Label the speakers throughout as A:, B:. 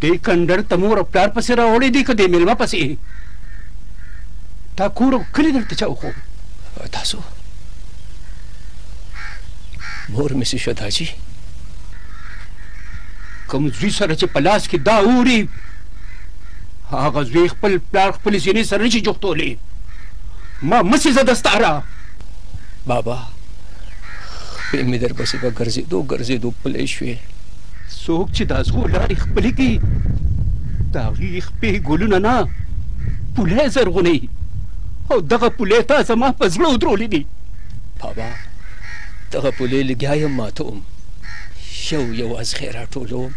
A: دې کنډر ته مور او پلار پسې راوړی دی که دې مېلمه پسې تا کور او کلي درته چا وښو
B: تاسو مور مې څه شوه داجي
A: کوم زوی سره چې په لاس کې دا اوري هغه زوی خپل پلار خپلې زینې سره نشي جوختولی ما مسې زه دستاره
B: بابا خپې مې در پسې به ګرځېدو پلی شوې
A: څوک چې د ازغو لارې خپلې کوي د هغې خپې ګلونه نه پولی زرغونوي او دغه پولی تا زما په زړه ودرولې دي
B: بابا دغه پولی لګیا یم ماتوم یو ازغې راټولوم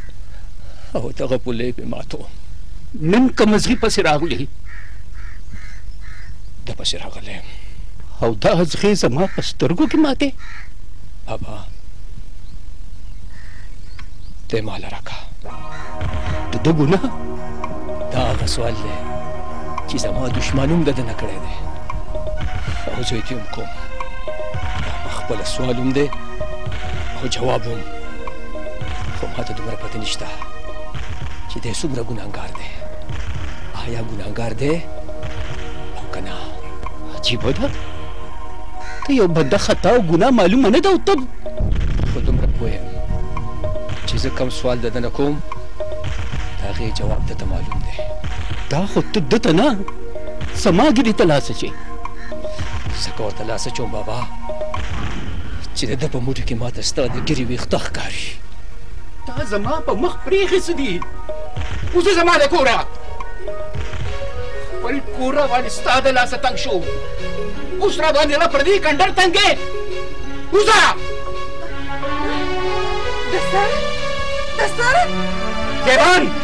B: او دغه پولی پې ماتوم
A: نن که مزغي پسې راغلې
B: د پسې راغلی یم
A: او دا ازغې زما په سترګو کې ماتې
B: بابا ته یې ماله راکړه
A: د ده ګناه
B: دا هغه سوال دی چې زما دشمن هم د ده نه کړی دی او زه یې هم کوم دا پخپله سوال هم دی او جواب هم خو ما ته دومره پته نشته چې دی څومره ګناهګار دی آیا ګناهګار دی او که نه
A: عجیبه ده ته یو بنده خطا او ګناه معلومه نه ده او ته
B: خو دومره پوه یم چې زه کوم سوال د ده نه کوم د هغې جواب ده ته معلوم دی
A: دا خو ته ده ته نه زما ګیرې ته لاس اچوې
B: ځکه ورته لاس اچوم بابا چې د ده په موټو کې ماته ستا د ګیرې ویښته ښکاري
A: دا زما په مخ پرېښې څه دي وځه زما له کوره خپل کور راباندې ستا د لاسه تنګ شو اوس راباندې را پردي کنډر تنګې وځه
C: دستاره
A: زیبان